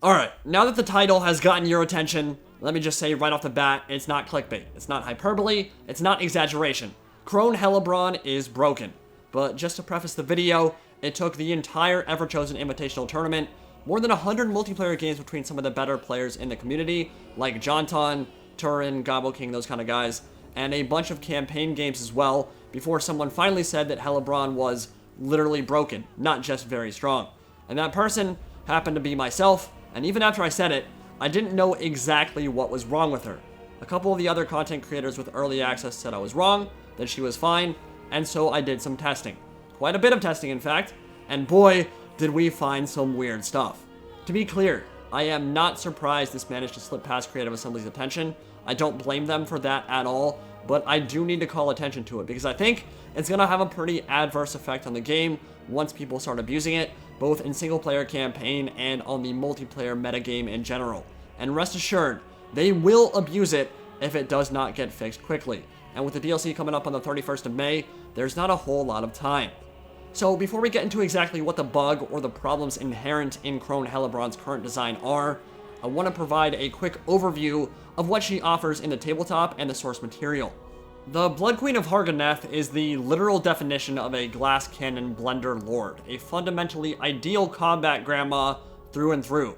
Alright, now that the title has gotten your attention, let me just say right off the bat, it's not clickbait, it's not hyperbole, it's not exaggeration. Crone Hellebron is broken. But just to preface the video, it took the entire Ever-Chosen Invitational Tournament, more than 100 multiplayer games between some of the better players in the community, like Jonton, Turin, Gobble King, those kind of guys, and a bunch of campaign games as well, before someone finally said that Hellebron was literally broken, not just very strong. And that person happened to be myself, and even after I said it, I didn't know exactly what was wrong with her. A couple of the other content creators with early access said I was wrong, that she was fine, and so I did some testing. Quite a bit of testing, in fact, and boy, did we find some weird stuff. To be clear, I am not surprised this managed to slip past Creative Assembly's attention. I don't blame them for that at all, but I do need to call attention to it because I think it's going to have a pretty adverse effect on the game once people start abusing it, both in single-player campaign and on the multiplayer metagame in general. And rest assured, they will abuse it if it does not get fixed quickly. And with the DLC coming up on the 31st of May, there's not a whole lot of time. So before we get into exactly what the bug or the problems inherent in Crone Hellebron's current design are, I want to provide a quick overview of what she offers in the tabletop and the source material. The Blood Queen of Hargoneth is the literal definition of a glass cannon blender lord, a fundamentally ideal combat grandma through and through.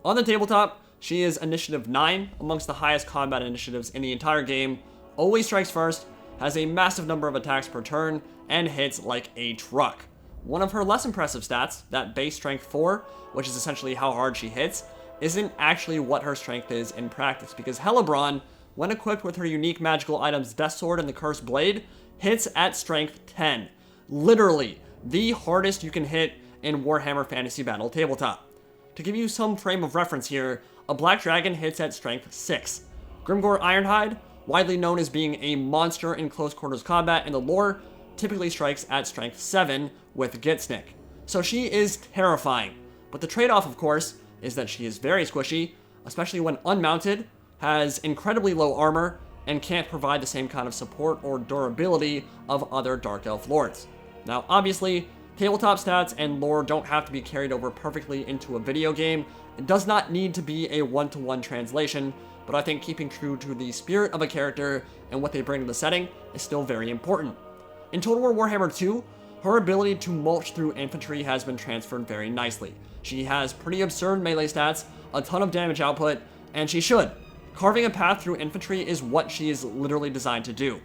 On the tabletop, she is initiative 9, amongst the highest combat initiatives in the entire game, always strikes first, has a massive number of attacks per turn, and hits like a truck. One of her less impressive stats, that base strength 4, which is essentially how hard she hits, isn't actually what her strength is in practice, because Hellebron, when equipped with her unique magical items Death Sword and the Cursed Blade, hits at strength 10. Literally, the hardest you can hit in Warhammer Fantasy Battle tabletop. To give you some frame of reference here, a Black Dragon hits at strength 6. Grimgor Ironhide, widely known as being a monster in close quarters combat in the lore, typically strikes at strength 7 with Gitsnick. So she is terrifying. But the trade-off, of course, is that she is very squishy, especially when unmounted, has incredibly low armor, and can't provide the same kind of support or durability of other Dark Elf lords. Now, obviously, tabletop stats and lore don't have to be carried over perfectly into a video game. It does not need to be a one-to-one translation, but I think keeping true to the spirit of a character and what they bring to the setting is still very important. In Total War Warhammer 2, her ability to mulch through infantry has been transferred very nicely. She has pretty absurd melee stats, a ton of damage output, and she should. Carving a path through infantry is what she is literally designed to do.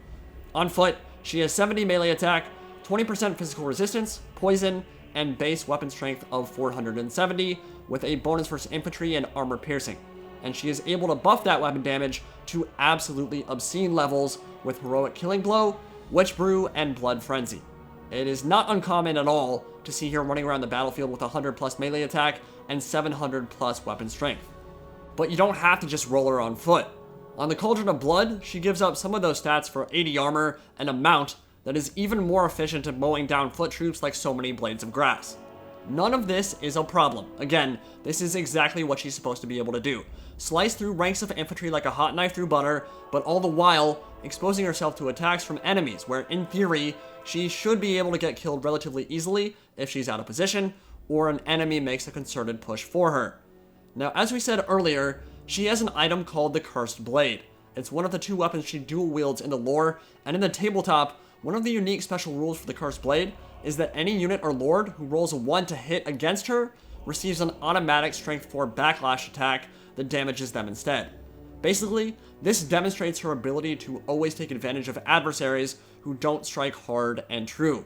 On foot, she has 70 melee attack, 20% physical resistance, poison, and base weapon strength of 470, with a bonus for infantry and armor piercing. And she is able to buff that weapon damage to absolutely obscene levels with Heroic Killing Blow, Witch Brew, and Blood Frenzy. It is not uncommon at all to see her running around the battlefield with 100 plus melee attack and 700 plus weapon strength. But you don't have to just roll her on foot. On the Cauldron of Blood, she gives up some of those stats for 80 armor and a mount that is even more efficient at mowing down foot troops like so many blades of grass. None of this is a problem. Again, this is exactly what she's supposed to be able to do. Slice through ranks of infantry like a hot knife through butter, but all the while exposing herself to attacks from enemies where, in theory, she should be able to get killed relatively easily if she's out of position, or an enemy makes a concerted push for her. Now, as we said earlier, she has an item called the Cursed Blade. It's one of the 2 weapons she dual wields in the lore, and in the tabletop, one of the unique special rules for the Cursed Blade is that any unit or lord who rolls a 1 to hit against her receives an automatic strength 4 backlash attack that damages them instead. Basically, this demonstrates her ability to always take advantage of adversaries who don't strike hard and true.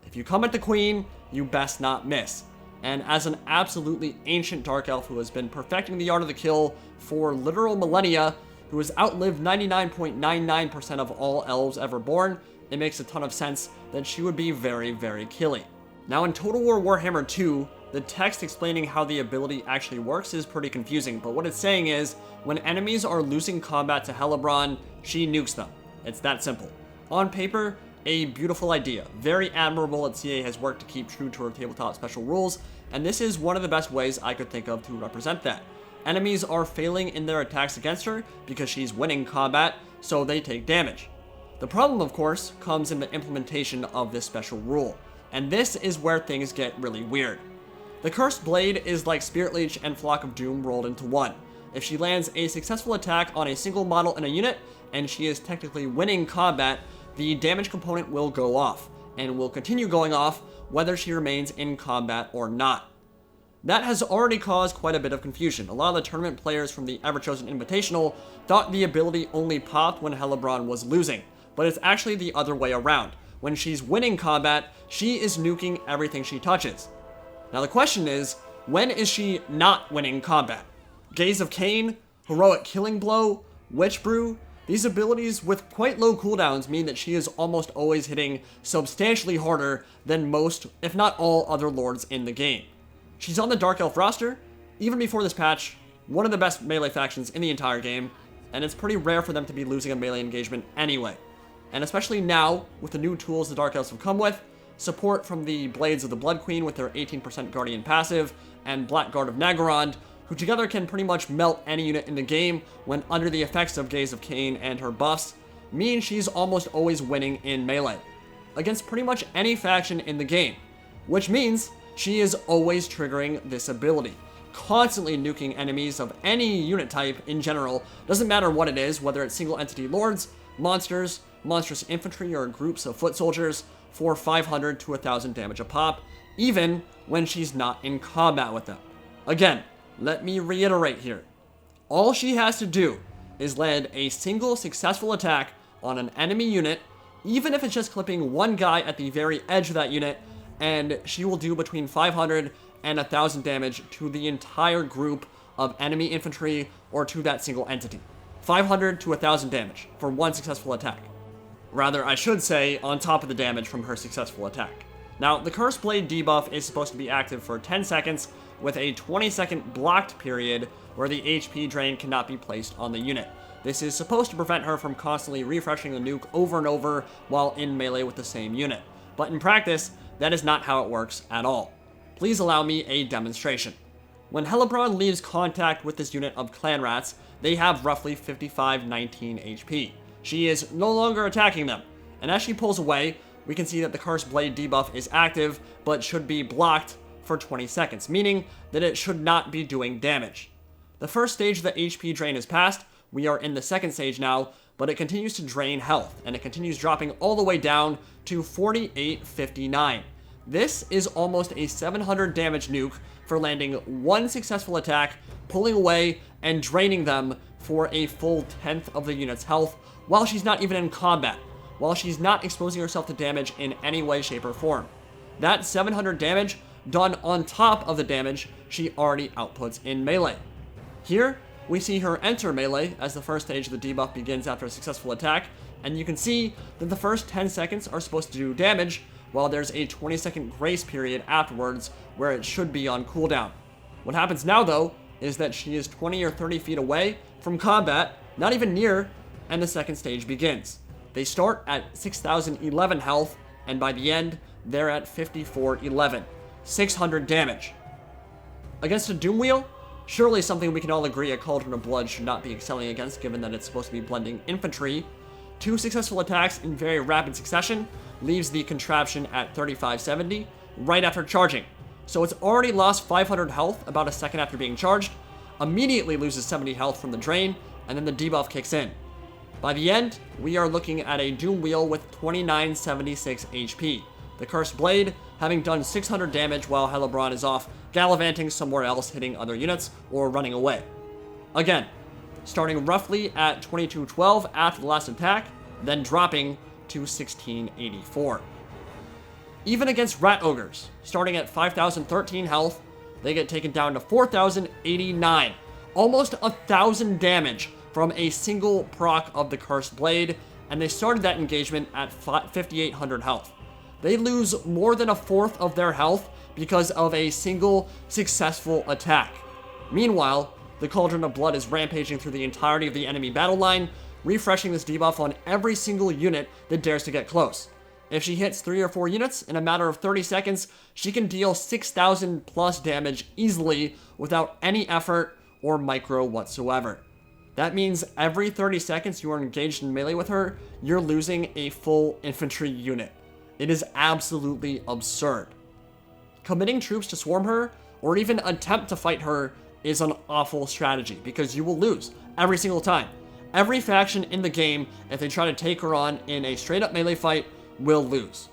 If you come at the Queen, you best not miss. And as an absolutely ancient Dark Elf who has been perfecting the art of the kill for literal millennia, who has outlived 99.99% of all elves ever born, it makes a ton of sense that she would be very, very killy. Now in Total War Warhammer 2, the text explaining how the ability actually works is pretty confusing, but what it's saying is, when enemies are losing combat to Hellebron, she nukes them. It's that simple. On paper, a beautiful idea. Very admirable that CA has worked to keep true to her tabletop special rules, and this is one of the best ways I could think of to represent that. Enemies are failing in their attacks against her because she's winning combat, so they take damage. The problem, of course, comes in the implementation of this special rule, and this is where things get really weird. The Cursed Blade is like Spirit Leech and Flock of Doom rolled into one. If she lands a successful attack on a single model in a unit, and she is technically winning combat, the damage component will go off, and will continue going off whether she remains in combat or not. That has already caused quite a bit of confusion. A lot of the tournament players from the Everchosen Invitational thought the ability only popped when Hellebron was losing, but it's actually the other way around. When she's winning combat, she is nuking everything she touches. Now the question is, when is she not winning combat? Gaze of Cain, Heroic Killing Blow, Witch Brew, these abilities with quite low cooldowns mean that she is almost always hitting substantially harder than most, if not all, other lords in the game. She's on the Dark Elf roster, even before this patch, one of the best melee factions in the entire game, and it's pretty rare for them to be losing a melee engagement anyway. And especially now, with the new tools the Dark Elves have come with, support from the Blades of the Blood Queen with their 18% Guardian passive, and Blackguard of Nagorond, who together can pretty much melt any unit in the game when under the effects of Gaze of Cain and her buffs, mean she's almost always winning in melee, against pretty much any faction in the game, which means she is always triggering this ability, constantly nuking enemies of any unit type in general, doesn't matter what it is, whether it's single entity lords, monsters, monstrous infantry, or groups of foot soldiers, for 500 to 1,000 damage a pop, even when she's not in combat with them. Again, let me reiterate here. All she has to do is land a single successful attack on an enemy unit, even if it's just clipping one guy at the very edge of that unit, and she will do between 500 and 1,000 damage to the entire group of enemy infantry or to that single entity. 500 to 1,000 damage for one successful attack. Rather, I should say, on top of the damage from her successful attack. Now, the Cursed Blade debuff is supposed to be active for 10 seconds with a 20-second blocked period where the HP drain cannot be placed on the unit. This is supposed to prevent her from constantly refreshing the nuke over and over while in melee with the same unit. But in practice, that is not how it works at all. Please allow me a demonstration. When Hellebron leaves contact with this unit of clan rats, they have roughly 55-19 HP. She is no longer attacking them, and as she pulls away, we can see that the Cursed Blade debuff is active, but should be blocked for 20 seconds, meaning that it should not be doing damage. The first stage of the HP drain is passed, we are in the second stage now, but it continues to drain health, and it continues dropping all the way down to 4859. This is almost a 700 damage nuke for landing one successful attack, pulling away, and draining them for a full 10th of the unit's health, while she's not even in combat, while she's not exposing herself to damage in any way, shape, or form. That 700 damage done on top of the damage she already outputs in melee. Here, we see her enter melee as the first stage of the debuff begins after a successful attack, and you can see that the first 10 seconds are supposed to do damage, while there's a 20-second grace period afterwards where it should be on cooldown. What happens now, though, is that she is 20 or 30 feet away from combat, not even near, and the second stage begins. They start at 6,011 health, and by the end, they're at 5411. 600 damage. Against a Doom Wheel, surely something we can all agree a Cauldron of Blood should not be excelling against, given that it's supposed to be blending infantry. 2 successful attacks in very rapid succession leaves the contraption at 3570 right after charging. So it's already lost 500 health about a second after being charged, immediately loses 70 health from the drain, and then the debuff kicks in. By the end, we are looking at a Doom Wheel with 2976 HP. The Cursed Blade having done 600 damage while Hellebron is off gallivanting somewhere else, hitting other units or running away. Again, starting roughly at 2212 after the last attack, then dropping to 1684. Even against Rat Ogres, starting at 5013 health, they get taken down to 4089. Almost 1,000 damage from a single proc of the Cursed Blade, and they started that engagement at 5800 health. They lose more than a fourth of their health because of a single successful attack. Meanwhile, the Cauldron of Blood is rampaging through the entirety of the enemy battle line, refreshing this debuff on every single unit that dares to get close. If she hits 3 or 4 units in a matter of 30 seconds, she can deal 6,000 plus damage easily without any effort or micro whatsoever. That means every 30 seconds you are engaged in melee with her, you're losing a full infantry unit. It is absolutely absurd. Committing troops to swarm her or even attempt to fight her is an awful strategy, because you will lose every single time. Every faction in the game, if they try to take her on in a straight up melee fight, will lose.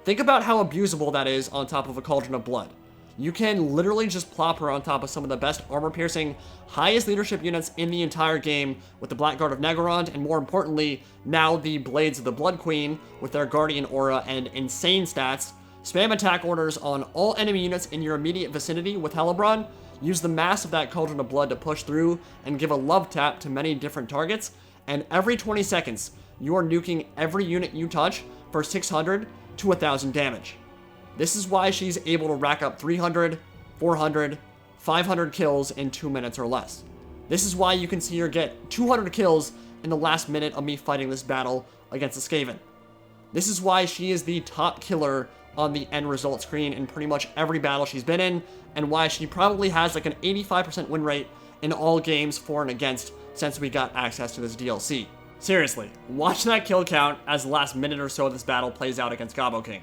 Think about how abusable that is on top of a Cauldron of Blood. You can literally just plop her on top of some of the best armor-piercing, highest leadership units in the entire game with the Blackguard of Negorond, and more importantly, now the Blades of the Blood Queen with their Guardian Aura and insane stats. Spam attack orders on all enemy units in your immediate vicinity with Hellebron. Use the mass of that Cauldron of Blood to push through and give a love tap to many different targets. And every 20 seconds, you are nuking every unit you touch for 600 to 1,000 damage. This is why she's able to rack up 300, 400, 500 kills in 2 minutes or less. This is why you can see her get 200 kills in the last minute of me fighting this battle against the Skaven. This is why she is the top killer on the end result screen in pretty much every battle she's been in, and why she probably has like an 85% win rate in all games for and against since we got access to this DLC. Seriously, watch that kill count as the last minute or so of this battle plays out against Gobbo King.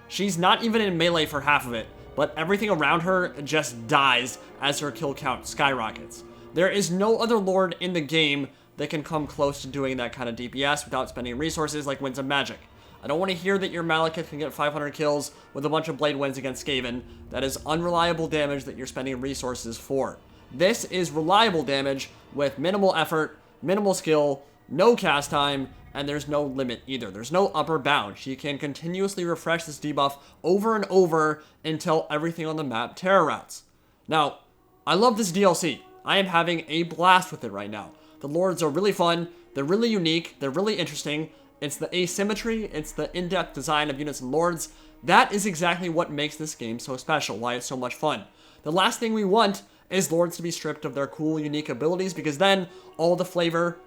She's not even in melee for half of it, but everything around her just dies as her kill count skyrockets. There is no other lord in the game that can come close to doing that kind of DPS without spending resources like Winds of Magic. I don't want to hear that your Malekith can get 500 kills with a bunch of Blade Winds against Skaven. That is unreliable damage that you're spending resources for. This is reliable damage with minimal effort, minimal skill, no cast time, and there's no limit either. There's no upper bound. She can continuously refresh this debuff over and over until everything on the map terror routes. Now, I love this DLC. I am having a blast with it right now. The lords are really fun, they're really unique, they're really interesting. It's the asymmetry, it's the in-depth design of units and lords. That is exactly what makes this game so special, why it's so much fun. The last thing we want is lords to be stripped of their cool, unique abilities, because then all the flavor,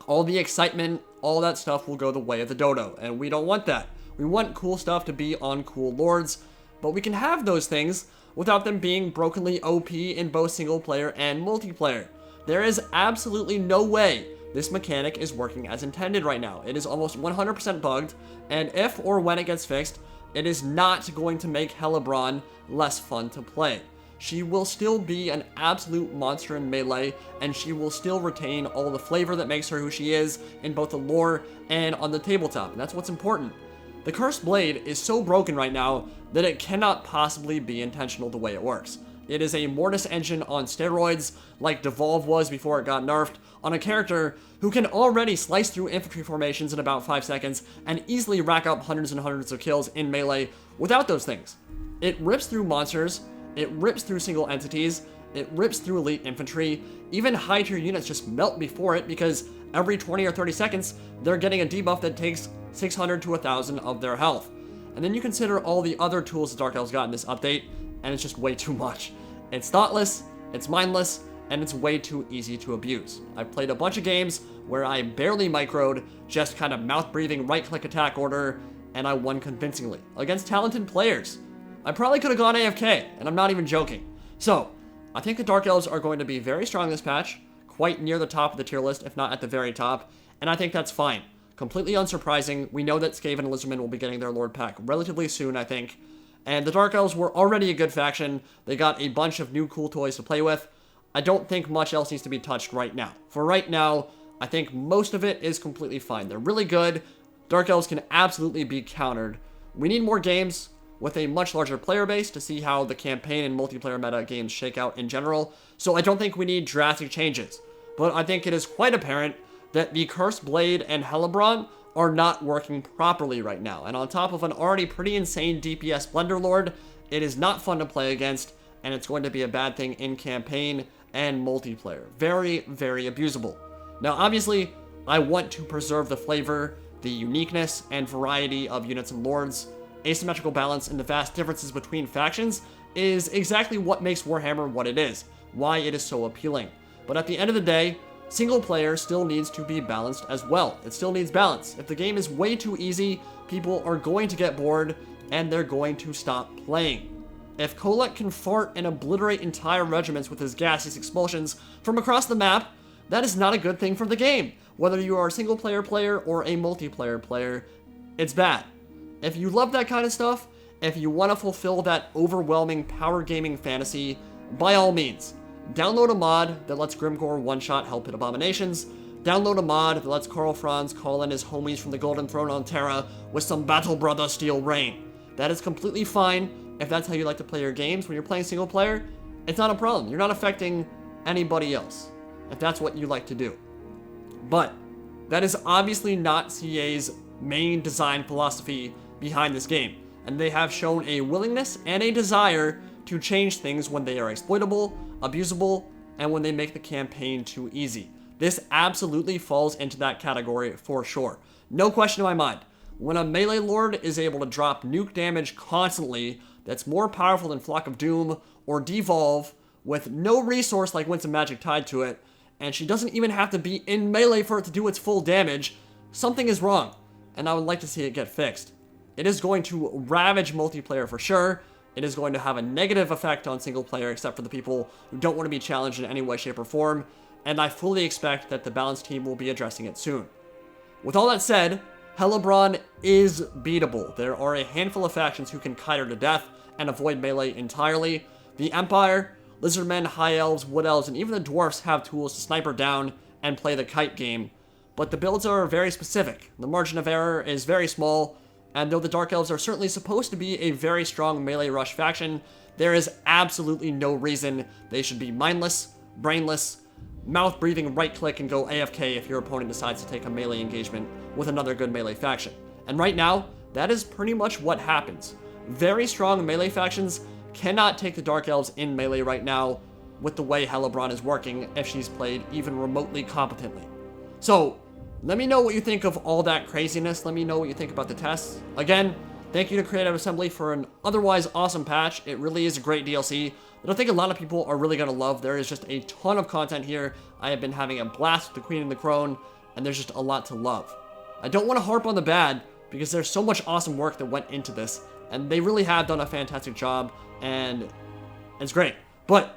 all the excitement, all that stuff will go the way of the dodo, and we don't want that. We want cool stuff to be on cool lords, but we can have those things without them being brokenly OP in both single player and multiplayer. There is absolutely no way this mechanic is working as intended right now. It is almost 100% bugged, and if or when it gets fixed, it is not going to make Hellebron less fun to play. She will still be an absolute monster in melee, and she will still retain all the flavor that makes her who she is in both the lore and on the tabletop, and that's what's important. The Cursed Blade is so broken right now that it cannot possibly be intentional the way it works. It is a Mortis engine on steroids, like Devolve was before it got nerfed, on a character who can already slice through infantry formations in about 5 seconds and easily rack up hundreds and hundreds of kills in melee without those things. It rips through monsters, it rips through single entities, it rips through elite infantry, even high tier units just melt before it because every 20 or 30 seconds they're getting a debuff that takes 600 to 1,000 of their health. And then you consider all the other tools the Dark Elves got in this update, and it's just way too much. It's thoughtless, it's mindless, and it's way too easy to abuse. I've played a bunch of games where I barely microed, just kind of mouth-breathing right-click attack order, and I won convincingly against talented players. I probably could have gone AFK, and I'm not even joking. So, I think the Dark Elves are going to be very strong this patch, quite near the top of the tier list, if not at the very top, and I think that's fine. Completely unsurprising. We know that Skaven and Lizardmen will be getting their Lord pack relatively soon, I think. And the Dark Elves were already a good faction. They got a bunch of new cool toys to play with. I don't think much else needs to be touched right now. For right now, I think most of it is completely fine. They're really good. Dark Elves can absolutely be countered. We need more games with a much larger player base to see how the campaign and multiplayer meta games shake out in general. So I don't think we need drastic changes. But I think it is quite apparent that the Cursed Blade and Hellebron are not working properly right now. And on top of an already pretty insane DPS Splendor Lord, it is not fun to play against, and it's going to be a bad thing in campaign and multiplayer. Very, very abusable. Now, obviously, I want to preserve the flavor, the uniqueness, and variety of units and lords. Asymmetrical balance and the vast differences between factions is exactly what makes Warhammer what it is, why it is so appealing. But at the end of the day, single player still needs to be balanced as well. It still needs balance. If the game is way too easy, people are going to get bored, and they're going to stop playing. If Kolek can fart and obliterate entire regiments with his gaseous expulsions from across the map, that is not a good thing for the game. Whether you are a single player or a multiplayer player, it's bad. If you love that kind of stuff, if you want to fulfill that overwhelming power gaming fantasy, by all means, download a mod that lets Grimgor one-shot help hit abominations. Download a mod that lets Karl Franz call in his homies from the Golden Throne on Terra with some Battle Brother Steel Rain. That is completely fine if that's how you like to play your games. When you're playing single player, it's not a problem. You're not affecting anybody else if that's what you like to do. But that is obviously not CA's main design philosophy behind this game, and they have shown a willingness and a desire to change things when they are exploitable, abusable, and when they make the campaign too easy. This absolutely falls into that category for sure. No question in my mind. When a melee lord is able to drop nuke damage constantly that's more powerful than Flock of Doom or Devolve with no resource like Winds of Magic tied to it, and she doesn't even have to be in melee for it to do its full damage, something is wrong, and I would like to see it get fixed. It is going to ravage multiplayer for sure. It is going to have a negative effect on single player, except for the people who don't want to be challenged in any way, shape, or form, and I fully expect that the balance team will be addressing it soon. With all that said, Hellebron is beatable. There are a handful of factions who can kite her to death and avoid melee entirely. The Empire, Lizardmen, High Elves, Wood Elves, and even the Dwarfs have tools to snipe her down and play the kite game, but the builds are very specific. The margin of error is very small, and though the Dark Elves are certainly supposed to be a very strong melee rush faction, there is absolutely no reason they should be mindless, brainless, mouth-breathing right-click and go AFK if your opponent decides to take a melee engagement with another good melee faction. And right now, that is pretty much what happens. Very strong melee factions cannot take the Dark Elves in melee right now with the way Hellebron is working if she's played even remotely competently. So, let me know what you think of all that craziness. Let me know what you think about the tests. Again, thank you to Creative Assembly for an otherwise awesome patch. It really is a great DLC that I think a lot of people are really going to love. There is just a ton of content here. I have been having a blast with the Queen and the Crone, and there's just a lot to love. I don't want to harp on the bad, because there's so much awesome work that went into this, and they really have done a fantastic job, and it's great. But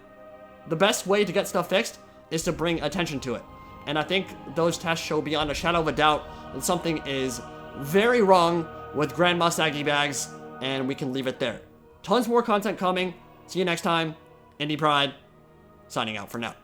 the best way to get stuff fixed is to bring attention to it. And I think those tests show beyond a shadow of a doubt that something is very wrong with Grandma Saggy Bags, and we can leave it there. Tons more content coming. See you next time. Indie Pride, signing out for now.